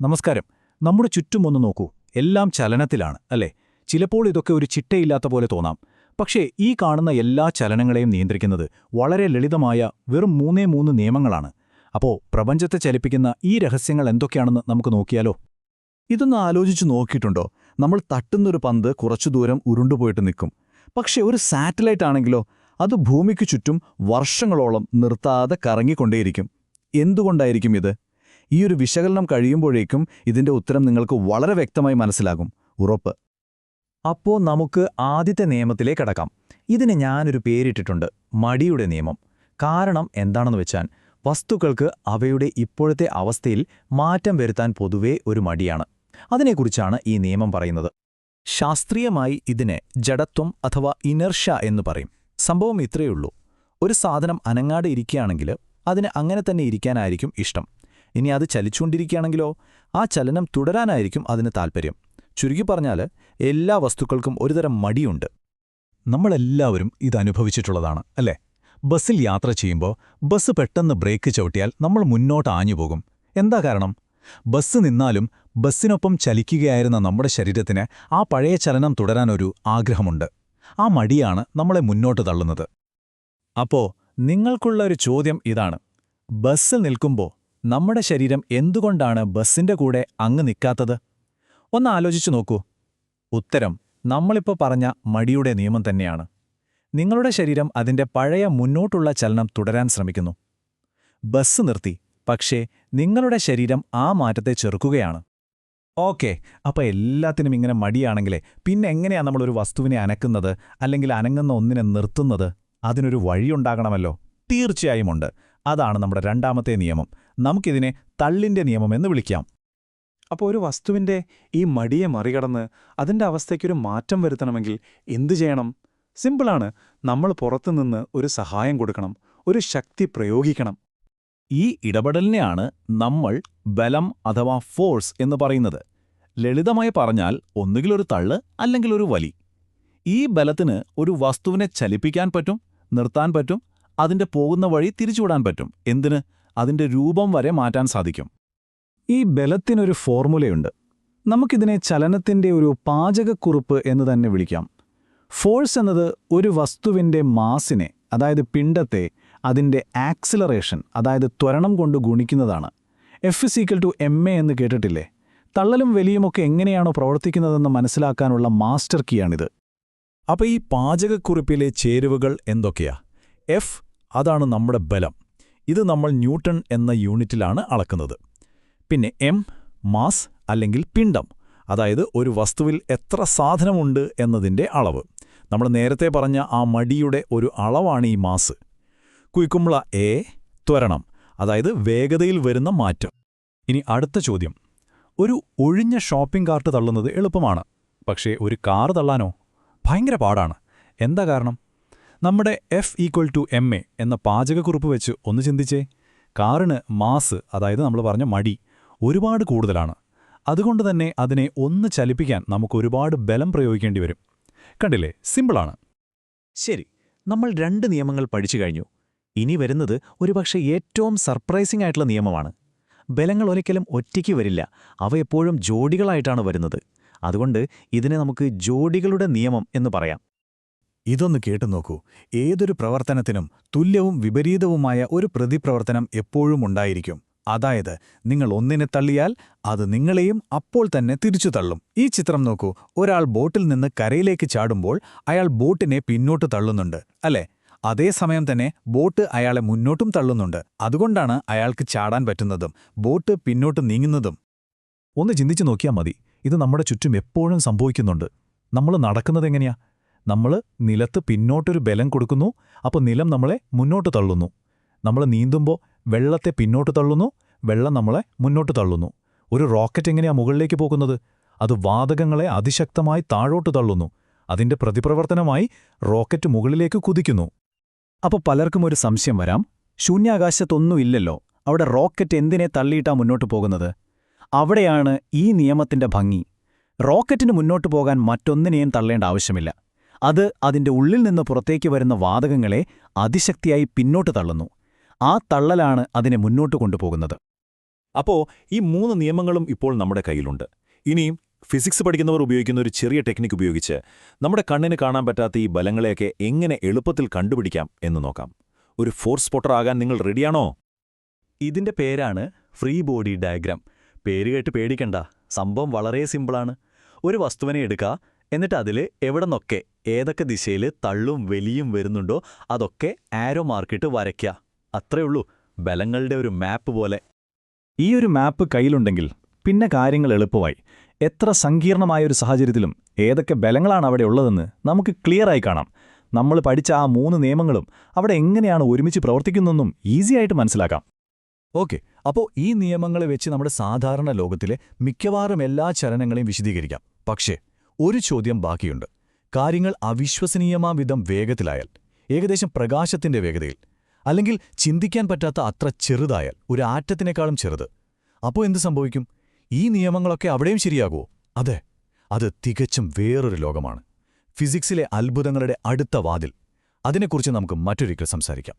നമസ്കാരം. നമ്മുടെ ചുറ്റുമൊന്ന് നോക്കൂ. എല്ലാം ചലനത്തിലാണ്, അല്ലേ? ചിലപ്പോൾ ഇതൊക്കെ ഒരു ചിട്ടയില്ലാത്ത പോലെ തോന്നാം. പക്ഷേ ഈ കാണുന്ന എല്ലാ ചലനങ്ങളെയും നിയന്ത്രിക്കുന്നത് വളരെ ലളിതമായ വെറും മൂന്നേ നിയമങ്ങളാണ്. അപ്പോൾ പ്രപഞ്ചത്തെ ചലിപ്പിക്കുന്ന ഈ രഹസ്യങ്ങൾ എന്തൊക്കെയാണെന്ന് നമുക്ക് നോക്കിയാലോ? ഇതൊന്ന് ആലോചിച്ചു നോക്കിയിട്ടുണ്ടോ? നമ്മൾ തട്ടുന്നൊരു പന്ത് കുറച്ചു ദൂരം ഉരുണ്ടുപോയിട്ട് നിൽക്കും. പക്ഷെ ഒരു സാറ്റലൈറ്റ് ആണെങ്കിലോ, അത് ഭൂമിക്ക് ചുറ്റും വർഷങ്ങളോളം നിർത്താതെ കറങ്ങിക്കൊണ്ടേയിരിക്കും. എന്തുകൊണ്ടായിരിക്കും ഇത്? ഈ ഒരു വിശകലനം കഴിയുമ്പോഴേക്കും ഇതിന്റെ ഉത്തരം നിങ്ങൾക്ക് വളരെ വ്യക്തമായി മനസ്സിലാകും, ഉറപ്പ്. അപ്പോൾ നമുക്ക് ആദ്യത്തെ നിയമത്തിലേക്ക് കടക്കാം. ഇതിന് ഞാനൊരു പേരിട്ടിട്ടുണ്ട്, മടിയുടെ നിയമം. കാരണം എന്താണെന്ന് വെച്ചാൽ വസ്തുക്കൾക്ക് അവയുടെ ഇപ്പോഴത്തെ അവസ്ഥയിൽ മാറ്റം വരുത്താൻ പൊതുവേ ഒരു മടിയാണ്. അതിനെക്കുറിച്ചാണ് ഈ നിയമം പറയുന്നത്. ശാസ്ത്രീയമായി ഇതിനെ ജഡത്വം അഥവാ ഇനർഷ്യ എന്ന് പറയും. സംഭവം ഇത്രയുള്ളൂ: ഒരു സാധനം അനങ്ങാതെ ഇരിക്കുകയാണെങ്കിൽ അതിന് അങ്ങനെ തന്നെ ഇരിക്കാനായിരിക്കും ഇഷ്ടം. ഇനി അത് ചലിച്ചുകൊണ്ടിരിക്കുകയാണെങ്കിലോ ആ ചലനം തുടരാനായിരിക്കും അതിന് താൽപ്പര്യം. ചുരുക്കി പറഞ്ഞാൽ എല്ലാ വസ്തുക്കൾക്കും ഒരുതരം മടിയുണ്ട്. നമ്മളെല്ലാവരും ഇതനുഭവിച്ചിട്ടുള്ളതാണ്, അല്ലേ? ബസ്സിൽ യാത്ര ചെയ്യുമ്പോൾ ബസ് പെട്ടെന്ന് ബ്രേക്ക് ചവിട്ടിയാൽ നമ്മൾ മുന്നോട്ട് ആഞ്ഞുപോകും. എന്താ കാരണം? ബസ് നിന്നാലും ബസ്സിനൊപ്പം ചലിക്കുകയായിരുന്ന നമ്മുടെ ശരീരത്തിന് ആ പഴയ ചലനം തുടരാനൊരു ആഗ്രഹമുണ്ട്. ആ മടിയാണ് നമ്മളെ മുന്നോട്ട് തള്ളുന്നത്. അപ്പോ നിങ്ങൾക്കുള്ള ഒരു ചോദ്യം ഇതാണ്: ബസ്സിൽ നിൽക്കുമ്പോൾ നമ്മുടെ ശരീരം എന്തുകൊണ്ടാണ് ബസ്സിന്റെ കൂടെ അങ്ങ് നിൽക്കാത്തത്? ഒന്ന് ആലോചിച്ചു നോക്കൂ. ഉത്തരം നമ്മളിപ്പോൾ പറഞ്ഞ മടിയുടെ നിയമം തന്നെയാണ്. നിങ്ങളുടെ ശരീരം അതിന്റെ പഴയ മുന്നോട്ടുള്ള ചലനം തുടരാൻ ശ്രമിക്കുന്നു. ബസ് നിർത്തി, പക്ഷേ നിങ്ങളുടെ ശരീരം ആ മാറ്റത്തെ ചെറുക്കുകയാണ്. ഓക്കെ, അപ്പോൾ എല്ലാത്തിനും ഇങ്ങനെ മടിയാണെങ്കിലേ പിന്നെ എങ്ങനെയാ നമ്മളൊരു വസ്തുവിനെ അനക്കുന്നത്, അല്ലെങ്കിൽ അനങ്ങുന്ന ഒന്നിനെ നിർത്തുന്നത്? അതിനൊരു വഴിയുണ്ടാകണമല്ലോ. തീർച്ചയായും ഉണ്ട്. അതാണ് നമ്മുടെ രണ്ടാമത്തെ നിയമം. നമുക്കിതിനെ തള്ളിന്റെ നിയമം എന്ന് വിളിക്കാം. അപ്പോൾ ഒരു വസ്തുവിൻ്റെ ഈ മടിയെ മറികടന്ന് അതിൻ്റെ അവസ്ഥയ്ക്കൊരു മാറ്റം വരുത്തണമെങ്കിൽ എന്തു ചെയ്യണം? സിമ്പിളാണ്. നമ്മൾ പുറത്തുനിന്ന് ഒരു സഹായം കൊടുക്കണം, ഒരു ശക്തി പ്രയോഗിക്കണം. ഈ ഇടപെടലിനെയാണ് നമ്മൾ ബലം അഥവാ ഫോഴ്സ് എന്ന് പറയുന്നത്. ലളിതമായി പറഞ്ഞാൽ ഒന്നുകിൽ ഒരു തള്ള് അല്ലെങ്കിൽ ഒരു വലി. ഈ ബലത്തിന് ഒരു വസ്തുവിനെ ചലിപ്പിക്കാൻ പറ്റും, നിർത്താൻ പറ്റും, അതിന്റെ പോകുന്ന വഴി തിരിച്ചുവിടാൻ പറ്റും. എന്തിന്? അതിന്റെ രൂപം വരെ മാറ്റാൻ സാധിക്കും. ഈ ബലത്തിനൊരു ഫോർമുലയുണ്ട്. നമുക്കിതിനെ ചലനത്തിന്റെ ഒരു പാചകക്കുറിപ്പ് എന്ന് തന്നെ വിളിക്കാം. ഫോഴ്സ് എന്നത് ഒരു വസ്തുവിന്റെ മാസിനെ, അതായത് പിണ്ഡത്തെ, അതിന്റെ ആക്സിലറേഷൻ, അതായത് ത്വരണം കൊണ്ട് ഗുണിക്കുന്നതാണ്. F=ma എന്ന് കേട്ടിട്ടില്ലേ? തള്ളലും വലിയുമൊക്കെ എങ്ങനെയാണോ പ്രവർത്തിക്കുന്നതെന്ന് മനസ്സിലാക്കാനുള്ള മാസ്റ്റർ കീയാണിത്. അപ്പോൾ ഈ പാചകക്കുറിപ്പിലെ ചേരുവകൾ എന്തൊക്കെയാ? F അതാണ് നമ്മുടെ ബലം. ഇത് നമ്മൾ ന്യൂട്ടൺ എന്ന യൂണിറ്റിലാണ് അളക്കുന്നത്. പിന്നെ M മാസ് അല്ലെങ്കിൽ പിണ്ഡം, അതായത് ഒരു വസ്തുവിൽ എത്ര സാധനമുണ്ട് എന്നതിൻ്റെ അളവ്. നമ്മൾ നേരത്തെ പറഞ്ഞ ആ മടിയുടെ ഒരു അളവാണ് ഈ മാസ്. കുയിക്കുമ്പള A ത്വരണം, അതായത് വേഗതയിൽ വരുന്ന മാറ്റം. ഇനി അടുത്ത ചോദ്യം: ഒരു ഒഴിഞ്ഞ ഷോപ്പിംഗ് കാർട്ട് തള്ളുന്നത് എളുപ്പമാണ്, പക്ഷേ ഒരു കാർ തള്ളാനോ? ഭയങ്കര പാടാണ്. എന്താ കാരണം? നമ്മുടെ F=ma എന്ന പാചകക്കുറിപ്പ് വെച്ച് ഒന്ന് ചിന്തിച്ചേ. കാറിന് മാസ്, അതായത് നമ്മൾ പറഞ്ഞ മടി, ഒരുപാട് കൂടുതലാണ്. അതുകൊണ്ട് തന്നെ അതിനെ ഒന്ന് ചലിപ്പിക്കാൻ നമുക്കൊരുപാട് ബലം പ്രയോഗിക്കേണ്ടി വരും. കണ്ടില്ലേ? സിമ്പിളാണ്. ശരി, നമ്മൾ 2 നിയമങ്ങൾ പഠിച്ചു കഴിഞ്ഞു. ഇനി വരുന്നത് ഒരുപക്ഷെ ഏറ്റവും സർപ്രൈസിംഗ് ആയിട്ടുള്ള നിയമമാണ്. ബലങ്ങൾ ഒരിക്കലും ഒറ്റയ്ക്ക് വരില്ല, അവ എപ്പോഴും ജോഡികളായിട്ടാണ് വരുന്നത്. അതുകൊണ്ട് ഇതിനെ നമുക്ക് ജോഡികളുടെ നിയമം എന്ന് പറയാം. ഇതൊന്ന് കേട്ടു നോക്കൂ. ഏതൊരു പ്രവർത്തനത്തിനും തുല്യവും വിപരീതവുമായ ഒരു പ്രതിപ്രവർത്തനം എപ്പോഴും ഉണ്ടായിരിക്കും. അതായത് നിങ്ങൾ ഒന്നിനെ തള്ളിയാൽ അത് നിങ്ങളെയും അപ്പോൾ തന്നെ തിരിച്ചു തള്ളും. ഈ ചിത്രം നോക്കൂ. ഒരാൾ ബോട്ടിൽ നിന്ന് കരയിലേക്ക് ചാടുമ്പോൾ അയാൾ ബോട്ടിനെ പിന്നോട്ട് തള്ളുന്നുണ്ട്, അല്ലേ? അതേസമയം തന്നെ ബോട്ട് അയാളെ മുന്നോട്ടും തള്ളുന്നുണ്ട്. അതുകൊണ്ടാണ് അയാൾക്ക് ചാടാൻ പറ്റുന്നതും ബോട്ട് പിന്നോട്ട് നീങ്ങുന്നതും. ഒന്ന് ചിന്തിച്ചു നോക്കിയാൽ മതി. ഇത് നമ്മുടെ ചുറ്റും എപ്പോഴും സംഭവിക്കുന്നുണ്ട്. നമ്മൾ നടക്കുന്നതെങ്ങനെയാ? നമ്മൾ നിലത്ത് പിന്നോട്ടൊരു ബലം കൊടുക്കുന്നു, അപ്പോൾ നിലം നമ്മളെ മുന്നോട്ട് തള്ളുന്നു. നമ്മൾ നീന്തുമ്പോൾ വെള്ളത്തെ പിന്നോട്ട് തള്ളുന്നു, വെള്ളം നമ്മളെ മുന്നോട്ട് തള്ളുന്നു. ഒരു റോക്കറ്റ് എങ്ങനെയാ മുകളിലേക്ക് പോകുന്നത്? അത് വാതകങ്ങളെ അതിശക്തമായി താഴോട്ട് തള്ളുന്നു. അതിന്റെ പ്രതിപ്രവർത്തനമായി റോക്കറ്റ് മുകളിലേക്ക് കുതിക്കുന്നു. അപ്പോൾ പലർക്കും ഒരു സംശയം വരാം: ശൂന്യാകാശത്തൊന്നുമില്ലല്ലോ, അവിടെ റോക്കറ്റ് എന്തിനെ തള്ളിയിട്ടാ മുന്നോട്ട് പോകുന്നത്? അവിടെയാണ് ഈ നിയമത്തിന്റെ ഭംഗി. റോക്കറ്റിന് മുന്നോട്ട് പോകാൻ മറ്റൊന്നിനെയും തള്ളേണ്ട ആവശ്യമില്ല. അത് അതിന്റെ ഉള്ളിൽ നിന്ന് പുറത്തേക്ക് വരുന്ന വാതകങ്ങളെ അതിശക്തിയായി പിന്നോട്ട് തള്ളുന്നു. ആ തള്ളലാണ് അതിനെ മുന്നോട്ട് കൊണ്ടുപോകുന്നത്. അപ്പോൾ ഈ 3 നിയമങ്ങളും ഇപ്പോൾ നമ്മുടെ കയ്യിലുണ്ട്. ഇനിയും ഫിസിക്സ് പഠിക്കുന്നവർ ഉപയോഗിക്കുന്ന ഒരു ചെറിയ ടെക്നിക്ക് ഉപയോഗിച്ച് നമ്മുടെ കണ്ണിന് കാണാൻ പറ്റാത്ത ഈ ബലങ്ങളെയൊക്കെ എങ്ങനെ എളുപ്പത്തിൽ കണ്ടുപിടിക്കാം എന്ന് നോക്കാം. ഒരു ഫോഴ്സ് സ്പോട്ടർ ആകാൻ നിങ്ങൾ റെഡിയാണോ? ഇതിന്റെ പേരാണ് ഫ്രീ ബോഡി ഡയഗ്രാം. പേര് കേട്ട് പേടിക്കണ്ട, സംഭവം വളരെ സിമ്പിളാണ്. ഒരു വസ്തുവിനെ എടുക്കുക, എന്നിട്ട് അതിൽ എവിടെന്നൊക്കെ ഏതൊക്കെ ദിശയിൽ തള്ളും വലിയും വരുന്നുണ്ടോ അതൊക്കെ ആരോ മാർക്കിട്ട് വരയ്ക്കുക. അത്രേ ഉള്ളൂ, ബലങ്ങളുടെ ഒരു മാപ്പ് പോലെ. ഈ ഒരു മാപ്പ് കയ്യിലുണ്ടെങ്കിൽ പിന്നെ കാര്യങ്ങൾ എളുപ്പമായി. എത്ര സങ്കീർണമായൊരു സാഹചര്യത്തിലും ഏതൊക്കെ ബലങ്ങളാണ് അവിടെ ഉള്ളതെന്ന് നമുക്ക് ക്ലിയറായി കാണാം. നമ്മൾ പഠിച്ച ആ 3 നിയമങ്ങളും അവിടെ എങ്ങനെയാണ് ഒരുമിച്ച് പ്രവർത്തിക്കുന്നതെന്നും ഈസിയായിട്ട് മനസ്സിലാക്കാം. ഓക്കെ, അപ്പോൾ ഈ നിയമങ്ങളെ വെച്ച് നമ്മുടെ സാധാരണ ലോകത്തിലെ മിക്കവാറും എല്ലാ ചലനങ്ങളെയും വിശദീകരിക്കാം. പക്ഷേ ഒരു ചോദ്യം ബാക്കിയുണ്ട്. കാര്യങ്ങൾ അവിശ്വസനീയമാം വിധം വേഗത്തിലായാൽ, ഏകദേശം പ്രകാശത്തിന്റെ വേഗതയിൽ, അല്ലെങ്കിൽ ചിന്തിക്കാൻ പറ്റാത്ത അത്ര ചെറുതായാൽ, ഒരു ആറ്റത്തിനേക്കാളും ചെറുത്, അപ്പോൾ എന്ത് സംഭവിക്കും? ഈ നിയമങ്ങളൊക്കെ അവിടെയും ശരിയാകുമോ? അതെ, അത് തികച്ചും വേറൊരു ലോകമാണ്. ഫിസിക്സിലെ അത്ഭുതങ്ങളുടെ അടുത്ത വാതിൽ. അതിനെക്കുറിച്ച് നമുക്ക് മറ്റൊരിക്കൽ സംസാരിക്കാം.